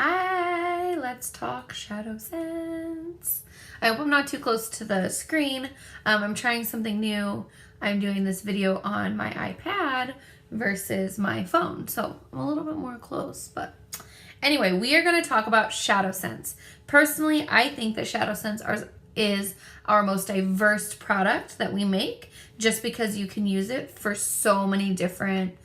Hi, let's talk ShadowSense. I hope I'm not too close to the screen. I'm trying something new. I'm doing this video on my iPad versus my phone, so I'm a little bit more close, but anyway, we are going to talk about ShadowSense. Personally, I think that ShadowSense is our most diverse product that we make, just because you can use it for so many different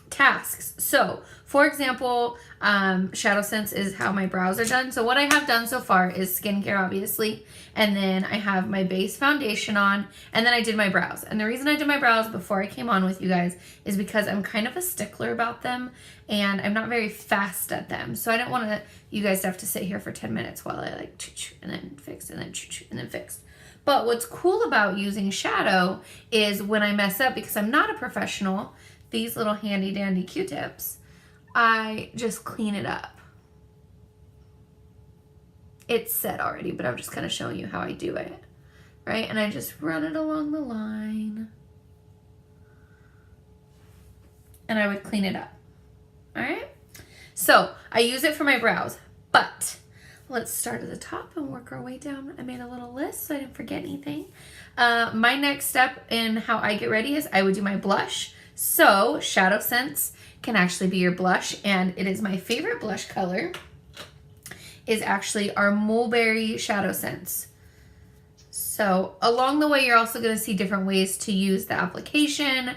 tasks. So, for example, ShadowSense is how my brows are done. So what I have done so far is skincare, obviously, and then I have my base foundation on, and then I did my brows. And the reason I did my brows before I came on with you guys is because I'm kind of a stickler about them, and I'm not very fast at them. So I don't want you guys to have to sit here for 10 minutes while I like and then fix and then and then fix. But what's cool about using Shadow is when I mess up, because I'm not a professional, these little handy dandy Q-tips, I just clean it up. It's set already, but I'm just kind of showing you how I do it, right? And I just run it along the line, and I would clean it up, all right? So I use it for my brows, but let's start at the top and work our way down. I made a little list so I didn't forget anything. My next step in how I get ready is I would do my blush. So ShadowSense can actually be your blush, and it is my favorite blush color, is actually our Mulberry ShadowSense. So along the way, you're also going to see different ways to use the application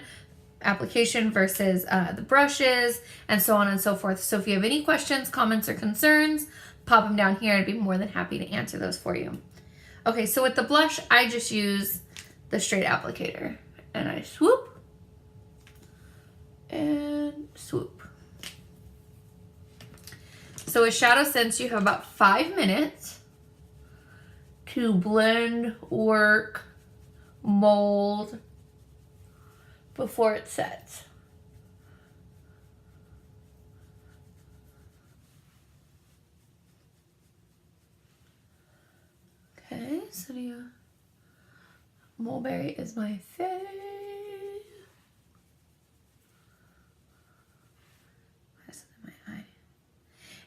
versus the brushes, and so on and so forth. So if you have any questions, comments, or concerns, pop them down here. I'd be more than happy to answer those for you. Okay, so with the blush, I just use the straight applicator, and I swoop and swoop. So with ShadowSense, you have about 5 minutes to blend, work, mold before it sets. Okay, so Mulberry is my fave.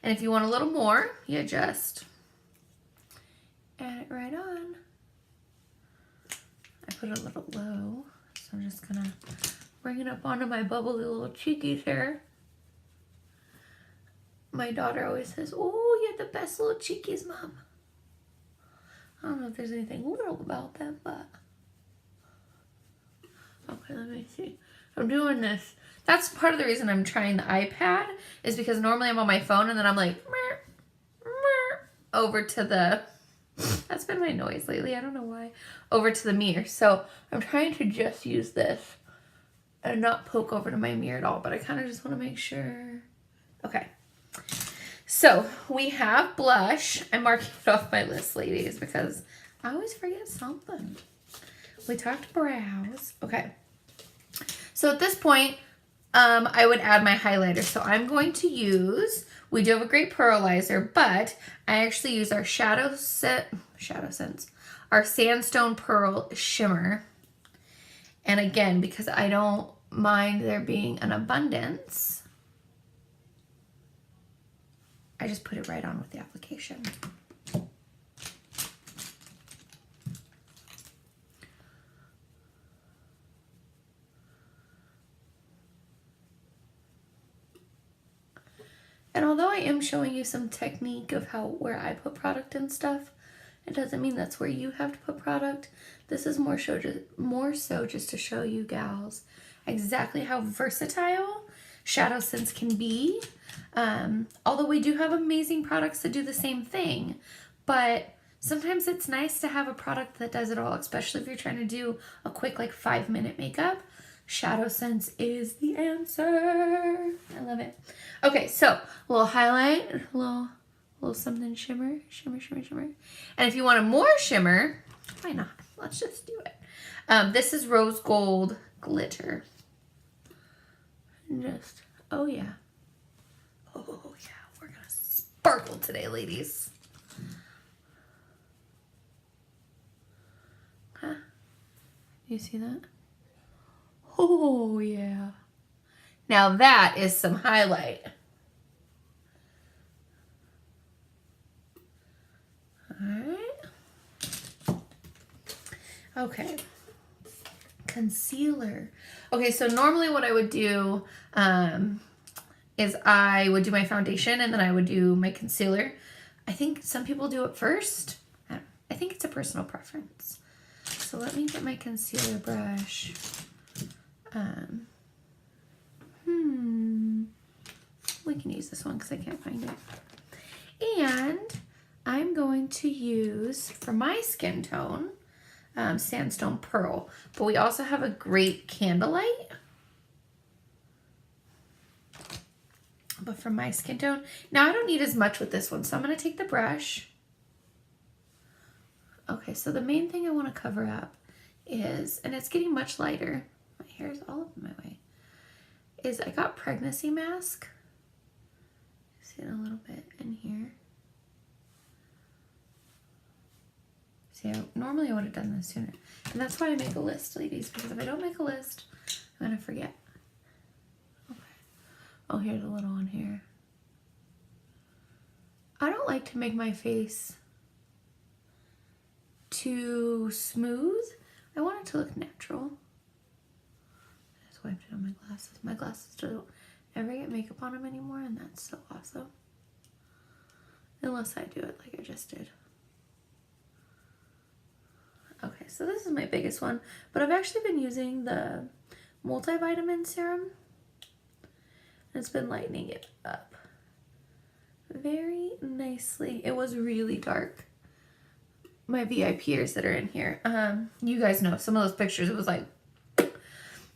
And if you want a little more, you just add it right on. I put it a little low, so I'm just gonna bring it up onto my bubbly little cheekies here. My daughter always says, "Oh, you have the best little cheekies, Mom." I don't know if there's anything little about them, but okay, let me see. I'm doing this. That's part of the reason I'm trying the iPad, is because normally I'm on my phone and then I'm like, meh, meh, over to the, that's been my noise lately, I don't know why, over to the mirror. So I'm trying to just use this and not poke over to my mirror at all, but I kind of just want to make sure. Okay. So we have blush. I'm marking it off my list, ladies, because I always forget something. We talked brows. Okay. So at this point, I would add my highlighter. So I'm going to use, we do have a great pearlizer, but I actually use our ShadowSense, our Sandstone Pearl Shimmer. And again, because I don't mind there being an abundance, I just put it right on with the application. And although I am showing you some technique of where I put product and stuff, it doesn't mean that's where you have to put product. This is more so just to show you gals exactly how versatile ShadowSense can be. Although we do have amazing products that do the same thing, but sometimes it's nice to have a product that does it all, especially if you're trying to do a quick 5-minute makeup. ShadowSense is the answer. I love it. Okay, so a little highlight, a little something shimmer. And if you want a more shimmer, why not? Let's just do it. This is rose gold glitter. Just, oh yeah. Oh yeah, we're gonna sparkle today, ladies. Huh? You see that? Oh, yeah. Now that is some highlight. Okay. Concealer. Okay, so normally what I would do is I would do my foundation and then I would do my concealer. I think some people do it first. I think it's a personal preference. So let me get my concealer brush. We can use this one because I can't find it. And I'm going to use, for my skin tone, Sandstone Pearl. But we also have a great Candlelight. But for my skin tone, now I don't need as much with this one, so I'm going to take the brush. Okay, so the main thing I want to cover up is, and it's getting much lighter, my hair is all up my way, is I got pregnancy mask. See it a little bit in here. See, normally I would have done this sooner. And that's why I make a list, ladies, because if I don't make a list, I'm going to forget. Okay. Oh, here's a little one here. I don't like to make my face too smooth. I want it to look natural. I just wiped it on my glasses. My glasses don't ever get makeup on them anymore, and that's so awesome. Unless I do it like I just did. Okay, so this is my biggest one, but I've actually been using the multivitamin serum. It's been lightening it up very nicely. It was really dark. My VIPers that are in here, you guys know some of those pictures. It was like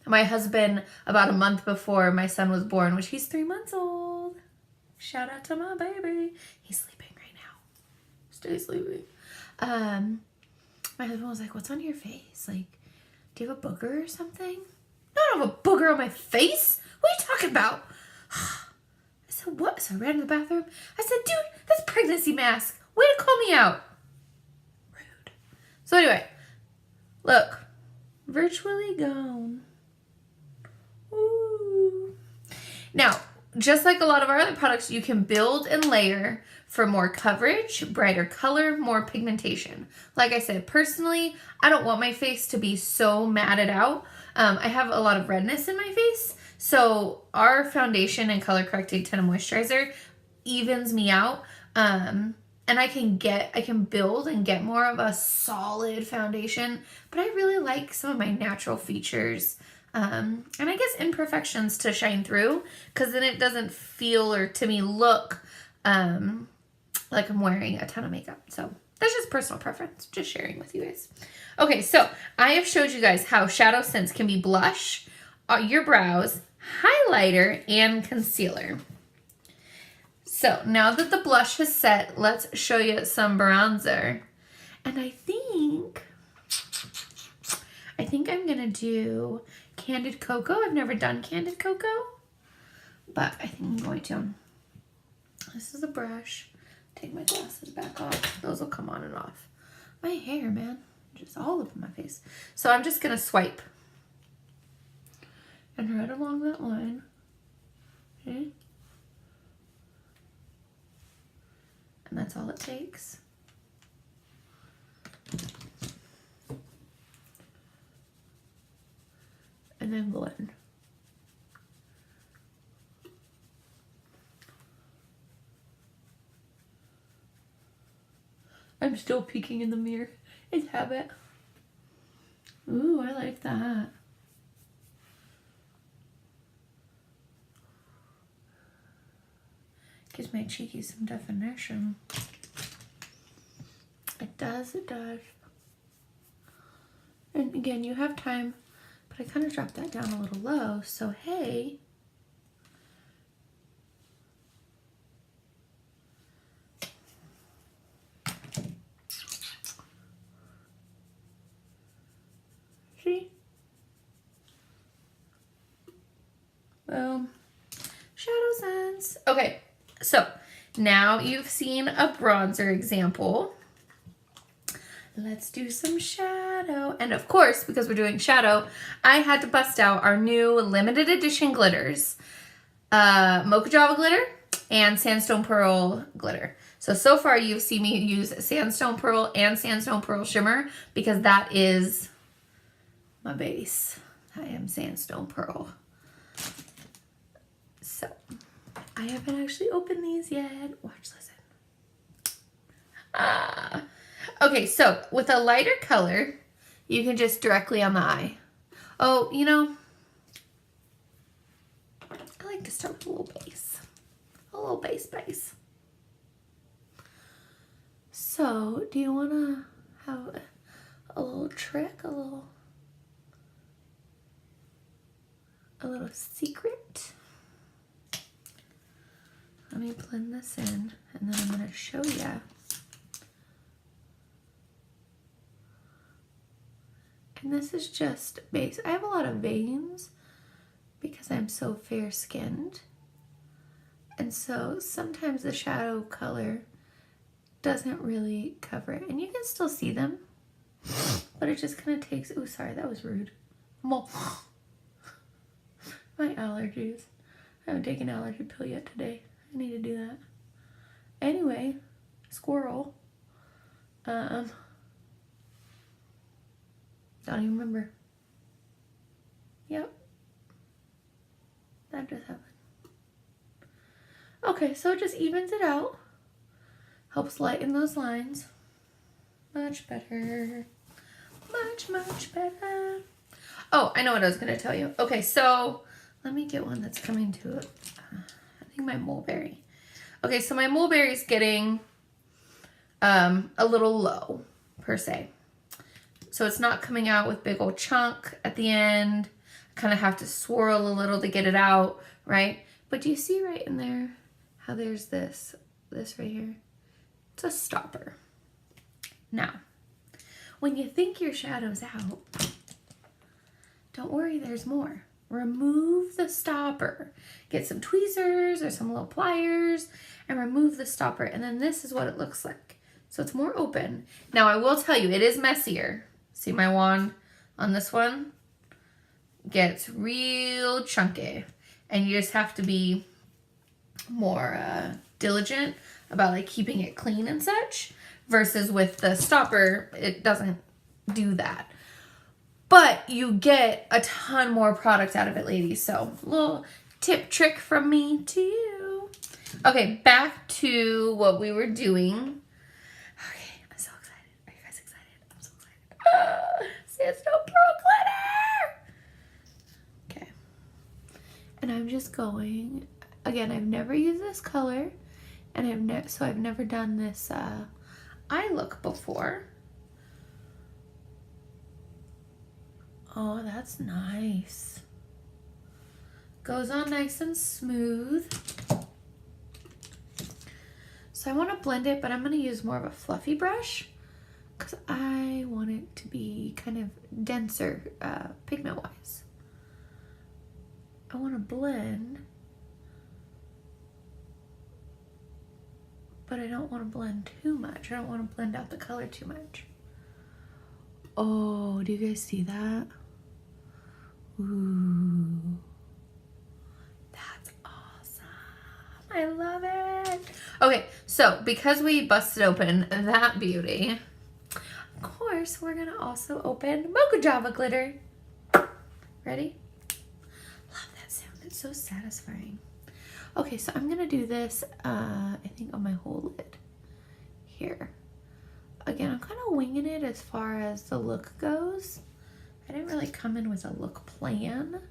my husband about a month before my son was born, which he's 3 months old. Shout out to my baby. He's sleeping right now. Stay sleeping. My husband was like, "What's on your face? Like, do you have a booger or something?" "No, I don't have a booger on my face. What are you talking about?" I said, "What?" So I ran to the bathroom. I said, "Dude, that's pregnancy mask. Way to call me out." Rude. So anyway, look. Virtually gone. Ooh. Now, just like a lot of our other products, you can build and layer for more coverage, brighter color, more pigmentation. Like I said, personally, I don't want my face to be so matted out. I have a lot of redness in my face, so our foundation and color correcting tinted moisturizer evens me out. And I can build and get more of a solid foundation, but I really like some of my natural features. And I guess imperfections to shine through, because then it doesn't feel or to me look like I'm wearing a ton of makeup. So that's just personal preference, just sharing with you guys. Okay, so I have showed you guys how ShadowSense can be blush, your brows, highlighter, and concealer. So now that the blush has set, let's show you some bronzer. And I think I'm gonna do Candid Cocoa. I've never done Candid Cocoa, but I think I'm going to. This is a brush. Take my glasses back off. Those will come on and off. My hair, man, just all over my face. So I'm just gonna swipe. And right along that line. Okay. And that's all it takes. And then blend. I'm still peeking in the mirror. It's habit. Ooh, I like that. Gives my cheekies some definition. It does, it does. And again, you have time, but I kind of dropped that down a little low, so hey. See? Boom. ShadowSense. Okay, so now you've seen a bronzer example. Let's do some shadow. And of course, because we're doing shadow, I had to bust out our new limited edition glitters. Mocha Java glitter and Sandstone Pearl glitter. So far you've seen me use Sandstone Pearl and Sandstone Pearl shimmer because that is my base. I am Sandstone Pearl. So, I haven't actually opened these yet. Watch, listen. Okay, so with a lighter color, you can just directly on the eye. Oh, you know, I like to start with a little base. A little base. So, do you want to have a little trick, a little secret? Let me blend this in, and then I'm going to show you. And this is just base. I have a lot of veins because I'm so fair-skinned. And so sometimes the shadow color doesn't really cover it. And you can still see them, but it just kind of takes... Oh, sorry, that was rude. My allergies. I haven't taken an allergy pill yet today. I need to do that. Anyway, squirrel. Don't even remember. Yep. That just happened. Okay, so it just evens it out. Helps lighten those lines. Much better. Much better. Oh, I know what I was going to tell you. Okay, so let me get one that's coming to it. I think my mulberry. Okay, so my mulberry is getting a little low, per se. So it's not coming out with big old chunk at the end. I kind of have to swirl a little to get it out, right? But do you see right in there how there's this right here? It's a stopper. Now, when you think your shadow's out, don't worry, there's more. Remove the stopper. Get some tweezers or some little pliers and remove the stopper. And then this is what it looks like. So it's more open. Now, I will tell you, it is messier. See my wand on this one? Gets real chunky. And you just have to be more diligent about like keeping it clean and such. Versus with the stopper, it doesn't do that. But you get a ton more product out of it, ladies. So, little tip trick from me to you. Okay, back to what we were doing. Okay, I'm so excited. Are you guys excited? I'm so excited. Sandstone Pearl glitter! Okay. And I'm just going, again, I've never used this color. And I've never done this eye look before. Oh, that's nice. Goes on nice and smooth. So I want to blend it, but I'm going to use more of a fluffy brush because I want it to be kind of denser pigment-wise. I want to blend, but I don't want to blend too much. I don't want to blend out the color too much. Oh, do you guys see that? Ooh, that's awesome. I love it. Okay, so because we busted open that beauty, of course, we're gonna also open Mocha Java glitter. Ready? Love that sound. It's so satisfying. Okay, so I'm gonna do this, I think on my whole lid here. Again, I'm kind of winging it as far as the look goes. I didn't really come in with a look plan.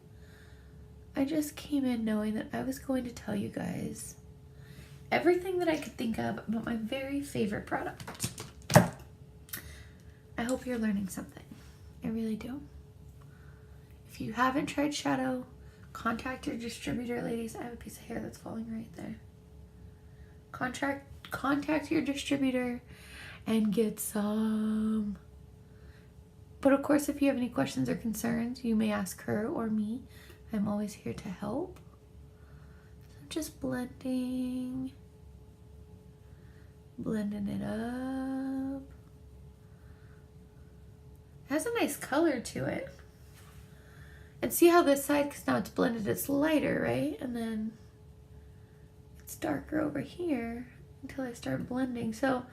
I just came in knowing that I was going to tell you guys everything that I could think of about my very favorite product. I hope you're learning something. I really do. If you haven't tried Shadow, contact your distributor, ladies. I have a piece of hair that's falling right there. Contact your distributor and get some. But of course, if you have any questions or concerns, you may ask her or me. I'm always here to help. So just blending it up. It has a nice color to it. And see how this side, because now it's blended, it's lighter, right? And then it's darker over here until I start blending. So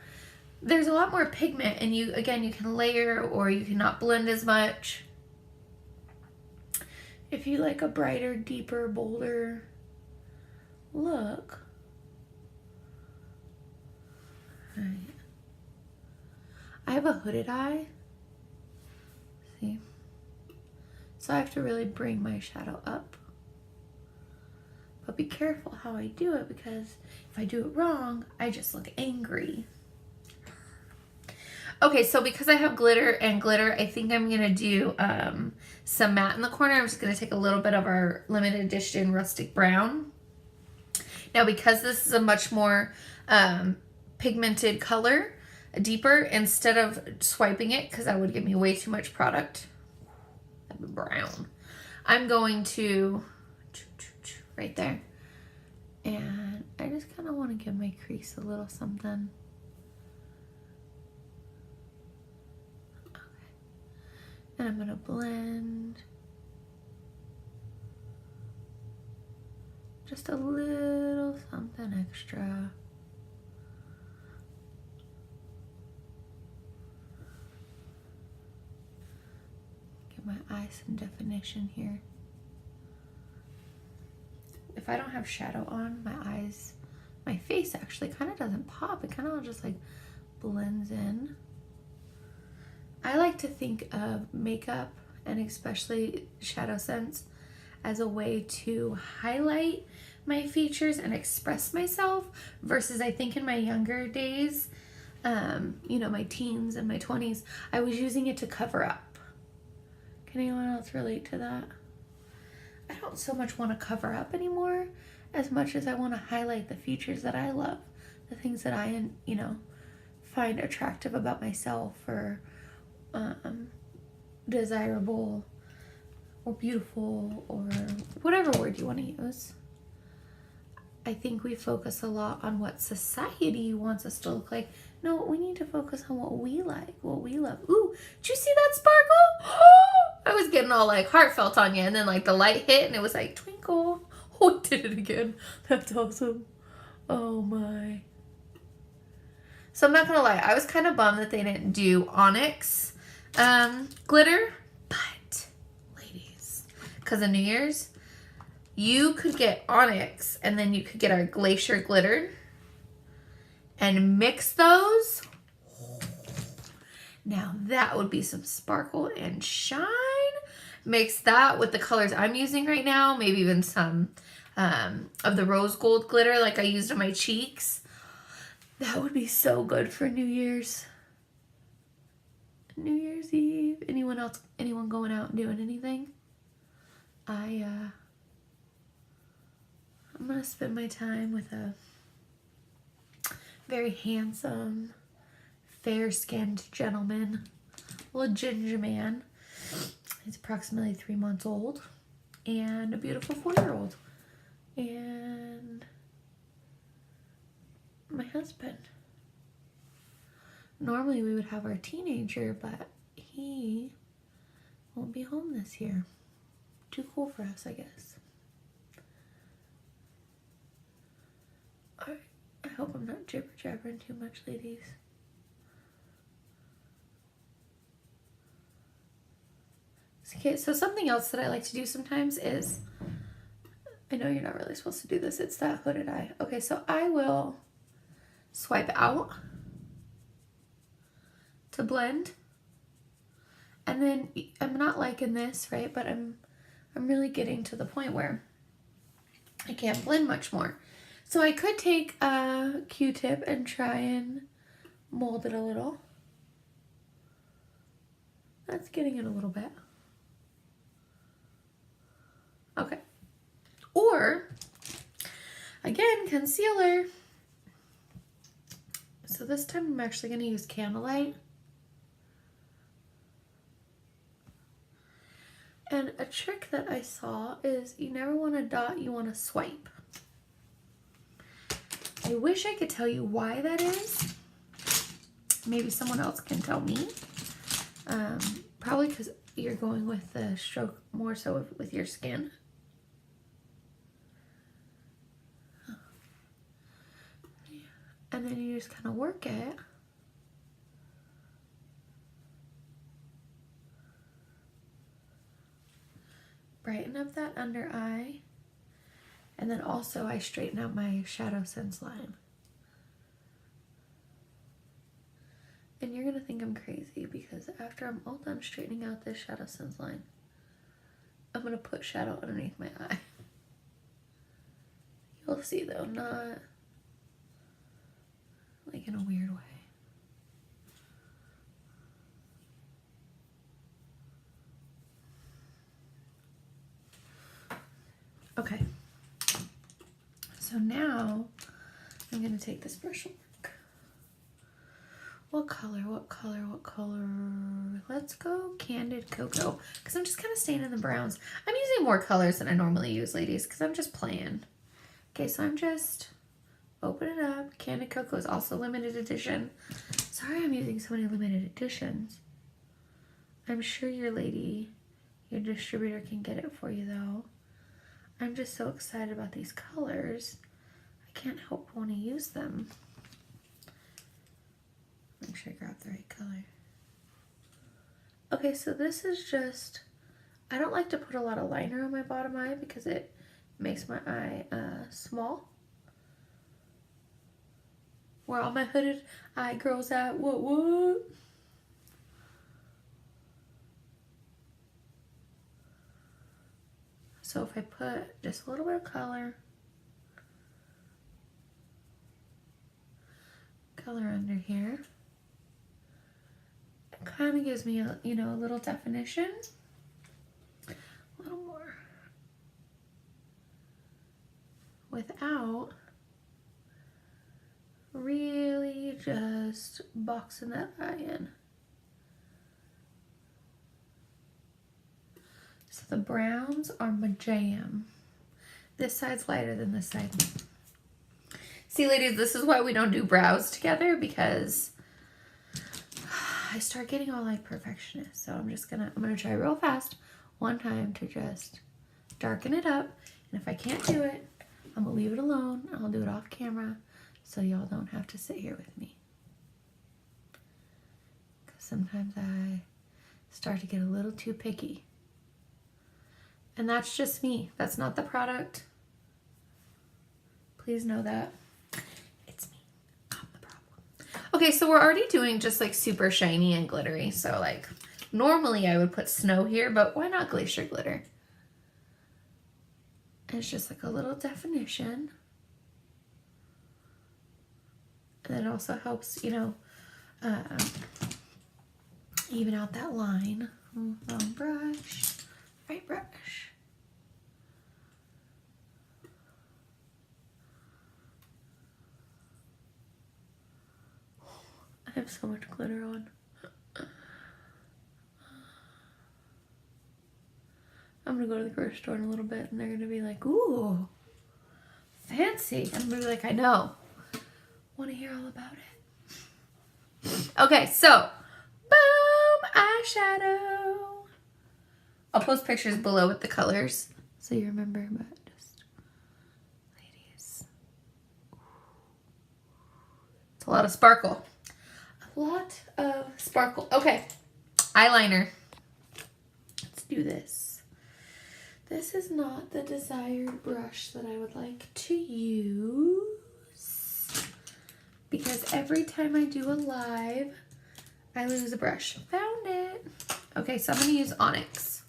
there's a lot more pigment, and you can layer or you cannot blend as much. if you like a brighter, deeper, bolder look. All right. I have a hooded eye. See? So I have to really bring my shadow up. But be careful how I do it, because if I do it wrong, I just look angry. Okay, so because I have glitter and glitter, I think I'm going to do some matte in the corner. I'm just going to take a little bit of our limited edition rustic brown. Now, because this is a much more pigmented color, deeper, instead of swiping it, because that would give me way too much product, that'd be brown, I'm going to right there. And I just kind of want to give my crease a little something. Okay. And I'm going to blend just a little something extra. Give my eyes some definition here. If I don't have shadow on, my eyes, my face actually kind of doesn't pop. It kind of just like blends in. I like to think of makeup, and especially ShadowSense, as a way to highlight my features and express myself, versus I think in my younger days, you know, my teens and my 20s, I was using it to cover up. Can anyone else relate to that? I don't so much want to cover up anymore as much as I want to highlight the features that I love, the things that I, you know, find attractive about myself, or desirable or beautiful, or whatever word you want to use. I think we focus a lot on what society wants us to look like. No, we need to focus on what we like, what we love. Ooh, did you see that sparkle? I was getting all like heartfelt on you, and then like the light hit and it was like twinkle. Oh, it did it again. That's awesome. Oh my. So I'm not gonna lie, I was kind of bummed that they didn't do onyx glitter, but ladies, because of New Year's, you could get onyx and then you could get our glacier glitter and mix those. Now that would be some sparkle and shine. Mix that with the colors I'm using right now, maybe even some of the rose gold glitter like I used on my cheeks. That would be so good for New Year's. New Year's Eve. Anyone else? Anyone going out and doing anything? I'm gonna spend my time with a very handsome, fair-skinned gentleman, a little ginger man. He's approximately 3 months old, and a beautiful 4-year-old, and my husband. Normally we would have our teenager, but he won't be home this year. Too cool for us, I guess. Alright, I hope I'm not jibber-jabbering too much, ladies. Okay, so something else that I like to do sometimes is, I know you're not really supposed to do this, it's that hooded eye. Okay, so I will swipe out to blend, and then I'm not liking this, right? But I'm really getting to the point where I can't blend much more. So I could take a Q-tip and try and mold it a little. That's getting it a little bit. Okay. Or, again, concealer. So this time I'm actually going to use Candlelight. And a trick that I saw is you never want to dot, you want to swipe. I wish I could tell you why that is. Maybe someone else can tell me. Probably because you're going with the stroke more so with your skin. And then you just kind of work it. brighten up that under eye. And then also I straighten out my ShadowSense line. And you're going to think I'm crazy because after I'm all done straightening out this ShadowSense line, I'm going to put shadow underneath my eye. You'll see though, not like in a weird way. Okay. So now I'm going to take this brush and work. What color, what color, what color? Let's go Candid Cocoa because I'm just kind of staying in the browns. I'm using more colors than I normally use, ladies, because I'm just playing. Okay, so I'm just opening it up. Candid Cocoa is also limited edition. Sorry I'm using so many limited editions. I'm sure your distributor can get it for you though. I'm just so excited about these colors. I can't help but want to use them. Make sure I grab the right color. Okay, so this is just, I don't like to put a lot of liner on my bottom eye because it makes my eye small. Where all my hooded eye girls at? What? So if I put just a little bit of color under here, it kind of gives me a, you know, a little definition. A little more. Without really just boxing that eye in. So the browns are my jam. This side's lighter than this side. See, ladies, this is why we don't do brows together because I start getting all like perfectionist. So I'm gonna try real fast one time to just darken it up. And if I can't do it, I'm gonna leave it alone. I'll do it off camera so y'all don't have to sit here with me. Because sometimes I start to get a little too picky. And that's just me. That's not the product. Please know that. It's me. I'm the problem. Okay, so we're already doing just like super shiny and glittery. So like normally I would put snow here, but why not glacier glitter? And it's just like a little definition. And it also helps, you know, even out that line. Wrong brush. Right brush. I have so much glitter on. I'm gonna go to the grocery store in a little bit and they're gonna be like, ooh, fancy. I'm gonna be like, I know. Want to hear all about it. Okay, so, boom, eyeshadow. I'll post pictures below with the colors so you remember, but just, ladies. It's a lot of sparkle. A lot of sparkle. Okay, eyeliner. Let's do this. This is not the desired brush that I would like to use because every time I do a live, I lose a brush. Found it. Okay, so I'm going to use Onyx.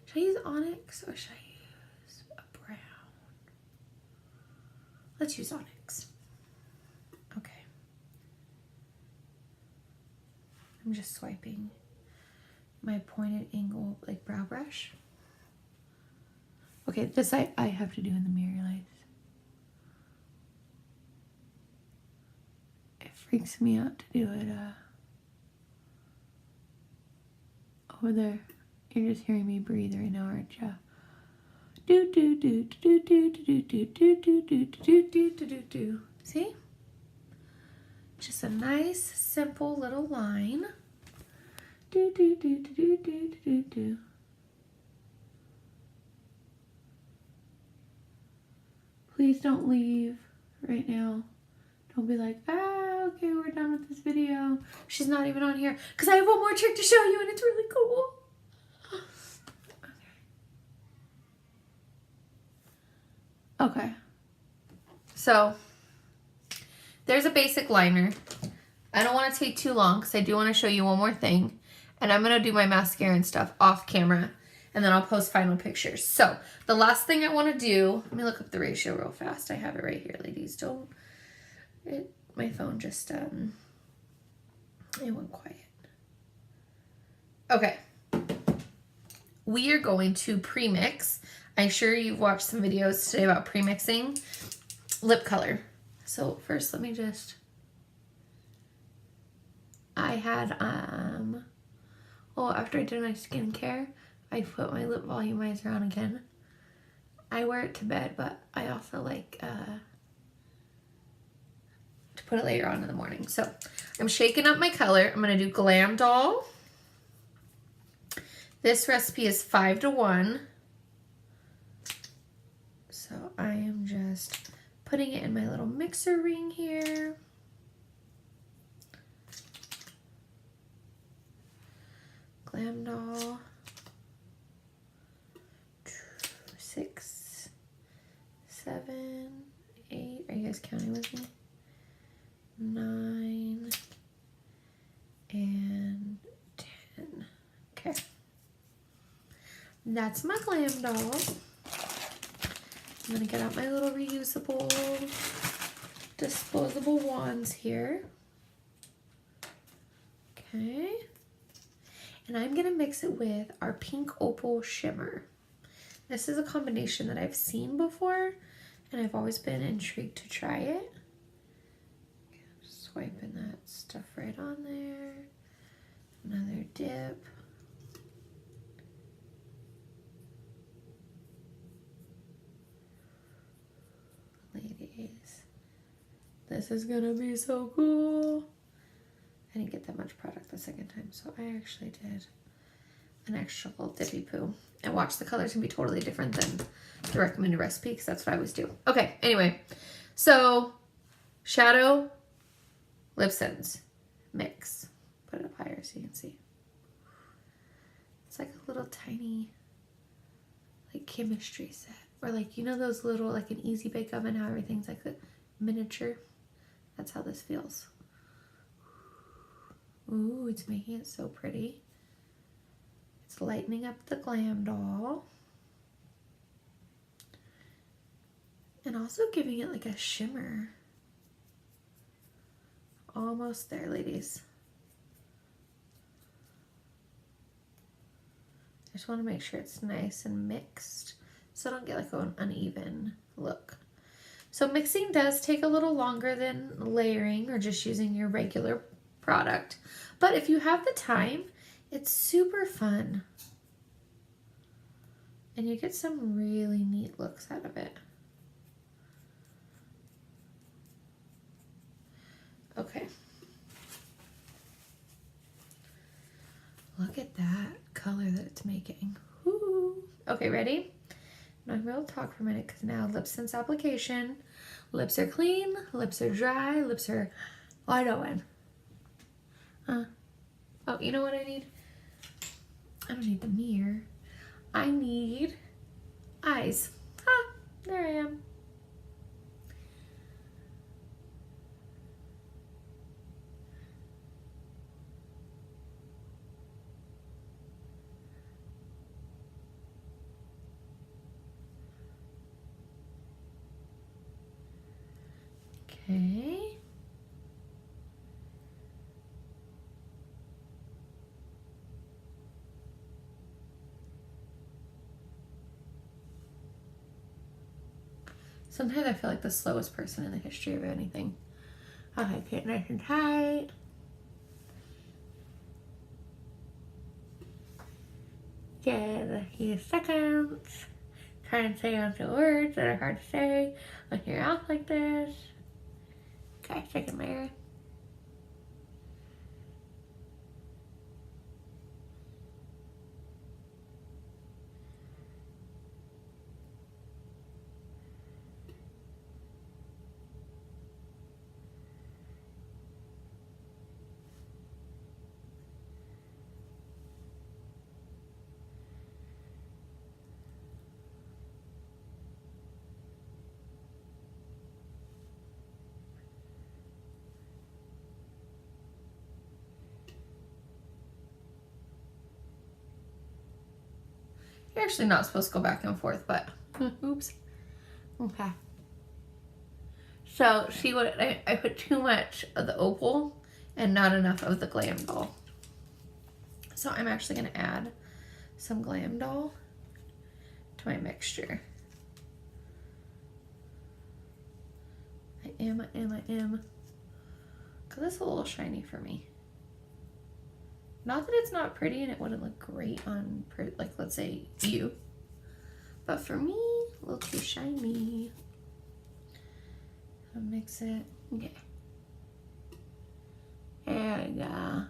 Should I use Onyx or should I use a brown? Let's use Onyx. Okay. I'm just swiping my pointed angle like brow brush. Okay, this I have to do in the mirror lights. It freaks me out to do it over there. You're just hearing me breathe right now, aren't ya? Do do do do do do do do do do do do do do do. See? Just a nice, simple little line. Do do do do do do do do. Please don't leave right now. Don't be like, okay, we're done with this video. She's not even on here. Because I have one more trick to show you and it's really cool. Okay. Okay. So there's a basic liner. I don't want to take too long because I do want to show you one more thing. And I'm going to do my mascara and stuff off camera. And then I'll post final pictures. So the last thing I want to do, let me look up the ratio real fast. I have it right here, ladies. My phone just, it went quiet. Okay. We are going to pre-mix. I'm sure you've watched some videos today about pre-mixing lip color. So first let me just, I had, after I did my skincare, I put my lip volumizer on again. I wear it to bed, but I also like to put it later on in the morning. So I'm shaking up my color. I'm going to do Glam Doll. This recipe is 5-to-1. So I am just putting it in my little mixer ring here. Glam Doll. 6, 7, 8. Are you guys counting with me? 9 and 10. Okay. That's my Glam Doll. I'm gonna get out my little reusable, disposable wands here. Okay. And I'm gonna mix it with our Pink Opal Shimmer. This is a combination that I've seen before, and I've always been intrigued to try it. Just swiping that stuff right on there. Another dip. Ladies, this is gonna be so cool. I didn't get that much product the second time, so I actually did an extra little dippy poo. And watch, the colors can be totally different than the recommended recipe because that's what I always do. Okay, anyway, so Shadow ShadowSense mix. Put it up higher so you can see. It's like a little tiny like chemistry set. Or like, you know those little, like an easy bake oven, how everything's like a miniature? That's how this feels. Ooh, it's making it so pretty. It's lightening up the Glam Doll. And also giving it like a shimmer. Almost there, ladies. I just want to make sure it's nice and mixed so I don't get like an uneven look. So mixing does take a little longer than layering or just using your regular product. But if you have the time, it's super fun. And you get some really neat looks out of it. Okay. Look at that color that it's making. Woo. Okay, ready? Now I'm going to talk for a minute because now ShadowSense application. Lips are clean, lips are dry, lips are wide open. Oh, you know what I need? I don't need the mirror. I need eyes. Ah, there I am. Okay. Sometimes I feel like the slowest person in the history of anything. Okay, get it nice and tight. Give a few seconds. Try and say a few words that are hard to say when you're off like this. Okay, second layer. You're actually not supposed to go back and forth, but oops. Okay. So see what I put too much of the opal and not enough of the Glam Doll. So I'm actually going to add some Glam Doll to my mixture. I am. Because it's a little shiny for me. Not that it's not pretty and it wouldn't look great on, like, let's say, you. But for me, a little too shiny. I'll mix it. Okay. There we go.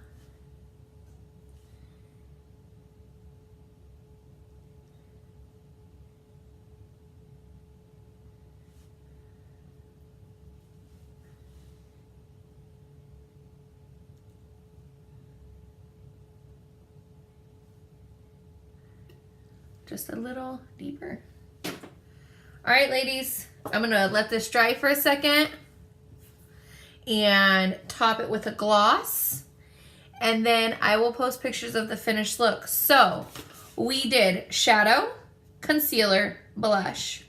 Just a little deeper. All right, ladies, I'm gonna let this dry for a second and top it with a gloss. And then I will post pictures of the finished look. So we did shadow, concealer, blush,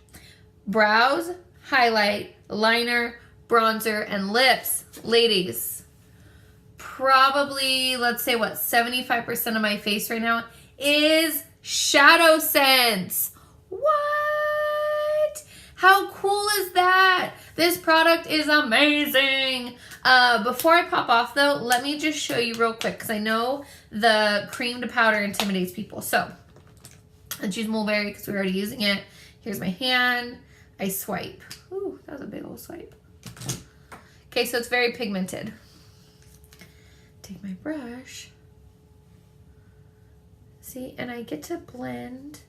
brows, highlight, liner, bronzer, and lips. Ladies, probably, let's say what, 75% of my face right now is ShadowSense. What? How cool is that? This product is amazing. Before I pop off though, let me just show you real quick because I know the cream to powder intimidates people. So let's use Mulberry because we're already using it. Here's my hand. I swipe. Ooh, that was a big old swipe. Okay, so it's very pigmented. Take my brush. See, and I get to blend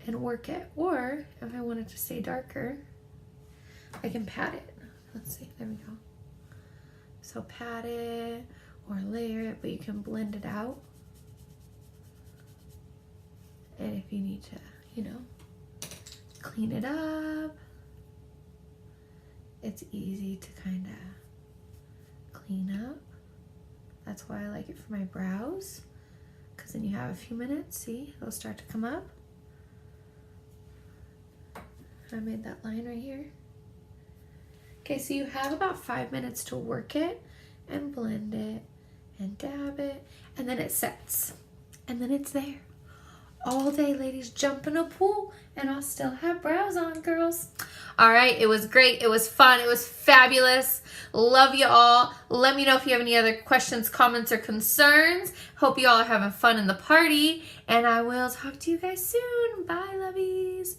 and work it. Or if I want it to stay darker, I can pat it. Let's see, there we go. So pat it or layer it, but you can blend it out. And if you need to, you know, clean it up, it's easy to kind of clean up. That's why I like it for my brows, because then you have a few minutes, see, it'll start to come up. I made that line right here. Okay, so you have about 5 minutes to work it and blend it and dab it, and then it sets. And then it's there. All day, ladies, jump in a pool, and I'll still have brows on, girls. All right, it was great. It was fun. It was fabulous. Love you all. Let me know if you have any other questions, comments, or concerns. Hope you all are having fun in the party, and I will talk to you guys soon. Bye, lovies.